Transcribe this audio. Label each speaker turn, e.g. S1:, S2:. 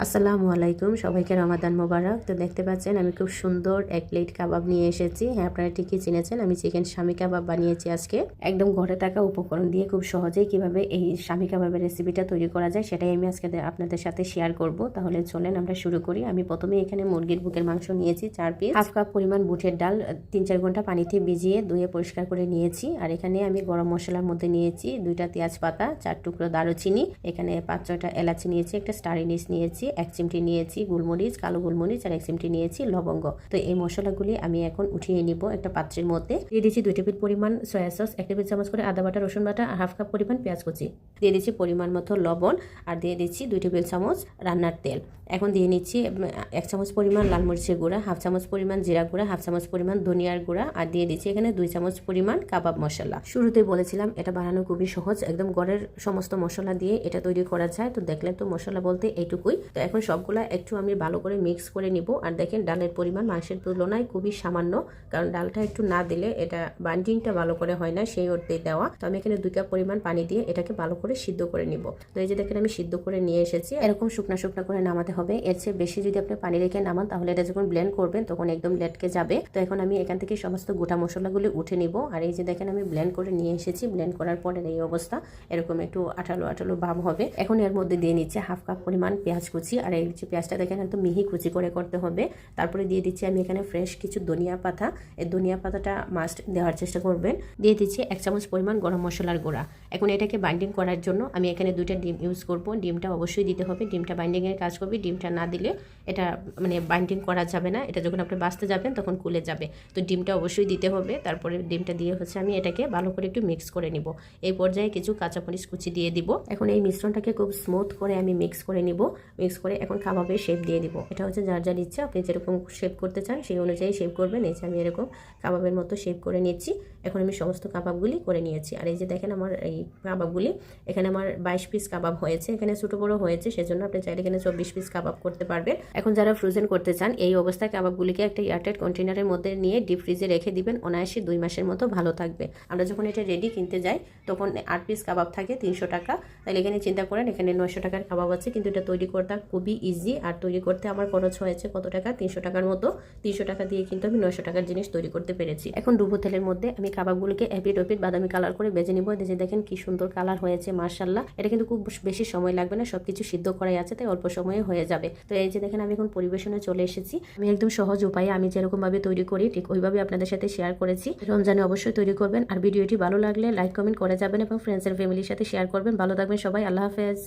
S1: আসসালামু আলাইকুম, সবাইকে রমাদান মোবারক। তো দেখতে পাচ্ছেন আমি খুব সুন্দর এক প্লেট কাবাব নিয়ে এসেছি। হ্যাঁ, আপনারা ঠিকই চিনেছেন, আমি চিকেন শামি কাবাব বানিয়েছি আজকে। একদম ঘরে থাকা উপকরণ দিয়ে খুব সহজেই কিভাবে এই শামি কাবাবের রেসিপিটা তৈরি করা যায় সেটাই আমি আজকে আপনাদের সাথে শেয়ার করব। তাহলে চলেন আমরা শুরু করি। আমি প্রথমে এখানে মুরগির বুকের মাংস নিয়েছি 4 পিস, হাফ কাপ পরিমাণ বুটের ডাল 3-4 ঘন্টা পানিতে ভিজিয়ে ধুয়ে পরিষ্কার করে নিয়েছি। আর এখানে আমি গরম মশলার মধ্যে নিয়েছি 2টা তেজপাতা, 4 টুকরো দারুচিনি, এখানে 5-6টা এলাচি নিয়েছি, একটা স্টার এনিস নিয়েছি, 1 চিমটি নিয়েছি গোলমরিচ, কালো গোলমরিচ, আর 1 চিমটি নিয়েছি লবঙ্গ। তো এই মশলাগুলি আমি এখন উঠিয়ে নিব একটা পাত্রের মধ্যে। দিয়ে দিচ্ছি 2 টেবিল পরিমাণ সয়া সস, 1 টেবিল চামচ করে আদা বাটা, রসুন বাটা, আর হাফ কাপ পরিমাণ পেঁয়াজ কুচি। দিয়ে দিচ্ছি পরিমাণ মতো লবণ, আর দিয়ে দিচ্ছি 2 টেবিল চামচ রান্নার তেল। এখন দিয়ে নিচ্ছি 1 চামচ পরিমাণ লাল মরিচের গুঁড়া, হাফ চামচ পরিমাণ জিরা গুঁড়া, হাফ চামচ পরিমাণ ধনিয়ার গুঁড়া, আর দিয়ে দিচ্ছি এখানে 2 চামচ পরিমাণ কাবাব মশলা। শুরুতেই বলেছিলাম এটা বানানো খুবই সহজ, একদম ঘরের সমস্ত মশলা দিয়ে এটা তৈরি করা যায়। তো দেখলেন তো মশলা বলতে এইটুকুই। তো এখন সবগুলা একটু আমি ভালো করে মিক্স করে নিব। আর দেখেন ডালের পরিমাণ মাংসের তুলনায় খুবই সামান্য, কারণ ডালটা একটু না দিলে এটা বাইন্ডিংটা ভালো করে হয় না, সেই অর্থেই দেওয়া। তো আমি এখানে 2 কাপ পরিমাণ পানি দিয়ে এটাকে ভালো করে সিদ্ধ করে নিব। তো এই যে দেখেন আমি সিদ্ধ করে নিয়ে এসেছি। এরকম শুকনা শুকনা করে নামাতে হবে। এর চেয়ে বেশি যদি আপনি পানি রেখে নামান তাহলে এটা যখন ব্লেন্ড করবেন তখন একদম লেটকে যাবে। তো এখন আমি এখান থেকে সমস্ত গোটা মশলাগুলি উঠে নিব। আর এই যে দেখেন আমি ব্লেন্ড করে নিয়ে এসেছি। ব্লেন্ড করার পরে এই অবস্থা, এরকম একটু আঠালো আঠালো ভাব হবে। এখন এর মধ্যে দিয়ে নিচ্ছে হাফ কাপ পরিমাণ পেঁয়াজ কুচি, আর এই যে পেঁয়াজটা দেখেন একদম মিহি কুচি করে করতে হবে। তারপরে দিয়ে দিচ্ছি আমি এখানে ফ্রেশ কিছু ধনিয়া পাতা, এই ধনিয়া পাতাটা মাস্ট দেওয়ার চেষ্টা করবেন। দিয়ে দিচ্ছি 1 চামচ পরিমাণ গরম মশলার গুঁড়া। এখন এটাকে বাইন্ডিং করার জন্য আমি এখানে 2টা ডিম ইউজ করব। ডিমটা অবশ্যই দিতে হবে, ডিমটা বাইন্ডিংয়ের কাজ করবে। ডিমটা না দিলে এটা মানে বাইন্ডিং করা যাবে না, এটা যখন আপনি বাছতে যাবেন তখন খুলে যাবে। তো ডিমটা অবশ্যই দিতে হবে। তারপরে ডিমটা দিয়ে আমি এটাকে ভালো করে একটু মিক্স করে নিব। এই পর্যায়ে কিছু কাঁচামরিচ কুচি দিয়ে দিব। এখন এই মিশ্রণটাকে খুব স্মুথ করে আমি মিক্স করে নিব। মিক্স করে এখন কাবাবের শেপ দিয়ে দিব। এটা হচ্ছে যার যার ইচ্ছা, আপনি যেরকম শেপ করতে চান সেই অনুযায়ী শেপ করবেন। এই যে আমি এরকম কাবাবের মতো শেপ করে নিচ্ছি। এখন আমি সমস্ত কাবাবগুলি করে নিয়েছি। আর এই যে দেখেন আমার এই কাবাবগুলি, এখানে আমার 22 পিস কাবাব হয়েছে। এখানে ছোটো বড়ো হয়েছে, সেজন্য আপনি চাইলে এখানে 24 পিস কাবাব করতে পারবেন। এখন যারা ফ্রোজেন করতে চান এই অবস্থায় কাবাবগুলিকে একটা এয়ারটাইট কন্টেনারের মধ্যে নিয়ে ডিপ ফ্রিজে রেখে দিবেন। অনায়াসে 2 মাসের মতো ভালো থাকবে। আমরা যখন এটা রেডি কিনতে যাই তখন 8 পিস কাবাব থাকে 300 টাকা। তাহলে এখানে চিন্তা করেন এখানে 900 টাকার কাবাব আছে, কিন্তু এটা তৈরি করতে খুবই ইজি। আর তৈরি করতে আমার খরচ হয়েছে কত টাকা, 300 টাকার মতো। 300 টাকা দিয়ে কিন্তু আমি 900 টাকার জিনিস তৈরি করতে পেরেছি। এখন ডুবো তেলের মধ্যে আমি কাবাবগুলোকে এপিট ওপিট বাদামি কালার করে ভেজে নিব। যে দেখেন কি সুন্দর কালার হয়েছে, মাশাআল্লাহ। এটা কিন্তু খুব বেশি সময় লাগবে না, সবকিছু সিদ্ধ করাই আছে, তাই অল্প সময়ে হয়ে যাবে। তো এই যে দেখেন আমি এখন পরিবেশনে চলে এসেছি। আমি একদম সহজ উপায়ে আমি যেরকম ভাবে তৈরি করি ঠিক ওইভাবে আপনাদের সাথে শেয়ার করেছি। রমজানে অবশ্যই তৈরি করবেন। আর ভিডিওটি ভালো লাগলে লাইক কমেন্ট করে যাবেন এবং ফ্রেন্ডস এন্ড ফ্যামিলির সাথে শেয়ার করবেন। ভালো থাকবেন সবাই, আল্লাহ হাফেজ।